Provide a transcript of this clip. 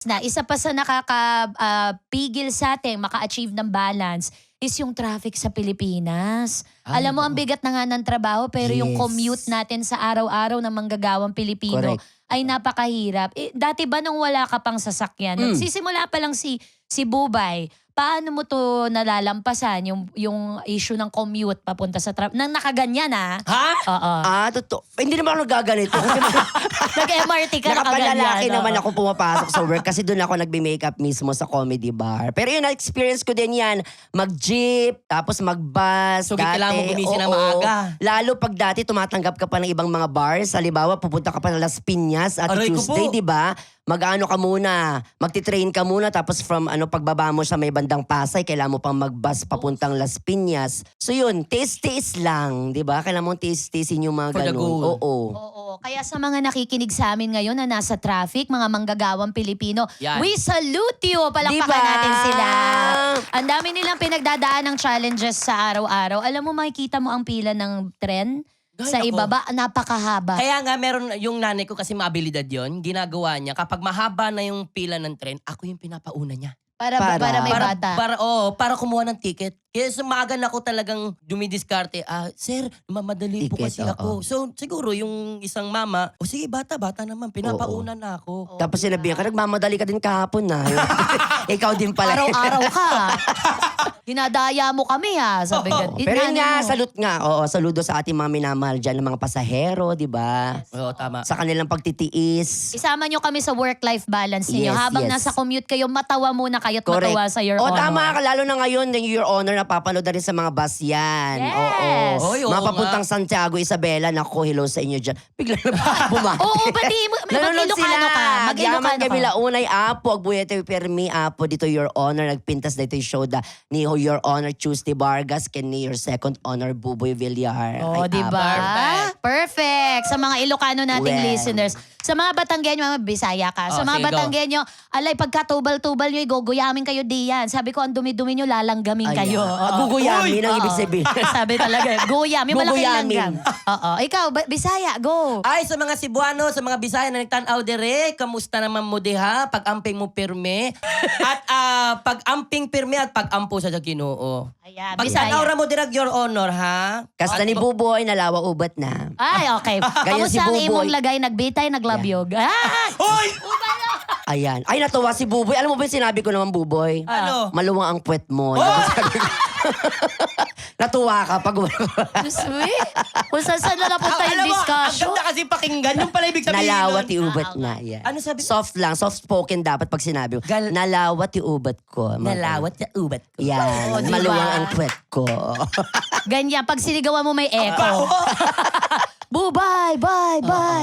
na isa pa sa nakakapigil sa ating maka-achieve ng balance is yung traffic sa Pilipinas. Alam mo, ang bigat na nga ng trabaho pero yung commute natin sa araw-araw ng manggagawang Pilipino ay napakahirap. Dati ba nung wala ka pang sasakyan, nagsisimula pa lang si Bubay, paano mo to nalalampasan yung issue ng commute papunta sa traffic? Nang nakaganyan Ha? Oo. Totoo. Hindi naman ako nagaganito. Nag-MRT ka nakaganyan. Nakapalalaki naman ako pumapasok sa work kasi doon ako nagbe-makeup mismo sa comedy bar. Pero yun, na-experience ko din yan. Mag-jeep, tapos mag-bus. So, kailangan mo gumising ng maaga. Lalo pag dati tumatanggap ka pa ng ibang mga bars. Halimbawa, pupunta ka pa ng Las Piñas at Aray ko Tuesday, po. di ba? Mag-ano ka muna, magti-train ka muna tapos from pagbaba mo sa may bandang Pasay, kailangan mo pang mag-bus papuntang Las Piñas. So yun, tiis-tiis lang, di ba? Kailangan mo tiis-tiisin yung mga For the ganun. goal. Oo. Oo. Kaya sa mga nakikinig sa amin ngayon na nasa traffic, mga manggagawang Pilipino, Yan. we salute you! Palakpakan Diba? natin sila. Ang dami nilang pinagdadaan ng challenges sa araw-araw. Alam mo, makikita mo ang pila ng tren sa Ay, nako. ibaba, napakahaba. Kaya nga meron yung nanay ko kasi maabilidad yon, ginagawa niya kapag mahaba na yung pila ng tren, ako yung pinapauna niya. Para may Para bata. para kumuha ng ticket. Kaya sumagan ako talagang dumidiskarte. Sir, mamadali po Ticket, kasi ako. So siguro yung isang mama, sige bata naman, pinapauna na ako. Tapos sinabihan ka, nagmamadali ka din kahapon na. Ikaw din pala. Araw-araw ka. Dinadaya mo kami sabi ka. Pero yun nga, salute nga. Oo, saludo sa ating mga minamahal dyan, ng mga pasahero, di ba? Oo, tama. Sa kanilang pagtitiis. Isama nyo kami sa work-life balance ninyo. Yes, Habang yes. nasa commute kayo, matawa muna kayo't Correct. matawa sa your O honor. tama ka, lalo na ngayon, yung Your Honor, napapanood na rin sa mga bus yan. Yes. Oo. Oy, oo Mapapuntang Santiago, Isabela, naku, hello sa inyo dyan. Bigla na bumati. Oo, pati mag-Ilocano ka. Yaman Mag-Ilocano kami ka. launay, apo, agbuyete, permi, apo, dito Your Honor, nagpintas dito yung show da, ni Your Honor Tuesday Vargas, ken ni Your Second Honor Buboy Villar. Oh, Ay, di apo. ba? Perfect. Sa mga Ilocano nating Well. listeners. Sa mga Batanggenyo, mga Bisaya ka. Sa Oh, mga sige, go. Batanggenyo, alay, pagkatubal-tubal nyo, guguyamin kayo diyan. Sabi ko, ang dumi-dumi nyo, lalanggamin Ayan. kayo. Guguyamin ang ibig sabihin. Sabi talaga, guyami, malaking Guguyamin. langgam. Oo. Ikaw, Bisaya, go. Ay, sa mga Cebuano, sa mga Bisaya na nagtanaw dire, kamusta naman mo diha? Pag-amping mo pirme. At pag-amping pirme at pag-ampo sa Ginoo. Ayan, Pag Bisaya. tanaw ra mo dirag Your Honor, ha? Kasta ni Buboy, nalawa ubat na. Ay, okay. Ganyan si Kamusta ang Buboy. imong lagay? Nagbitay, naglabyog. Ay! Hoy! Ayan. Ay, natuwa si Buboy. Alam mo ba yung sinabi ko naman, Buboy? Ano? Maluwang ang puwet mo. Sabi ko. Natuwa ka pag Sweet. Kung saan na napunta yung Alam mo, ang discussion. ganda kasi pakinggan. Yung pala ibig sabihin nalawat nun. yung ubat na. Yan. Ano sabi? Soft lang. Soft spoken dapat pag sinabi mo. Nalawat yung ubat ko. Nalawat na ubat ko. Yan. Oo, diba? Maluwang ang puwet ko. Ganyan, pag sinigawan mo may echo. Bubay, bye, bye.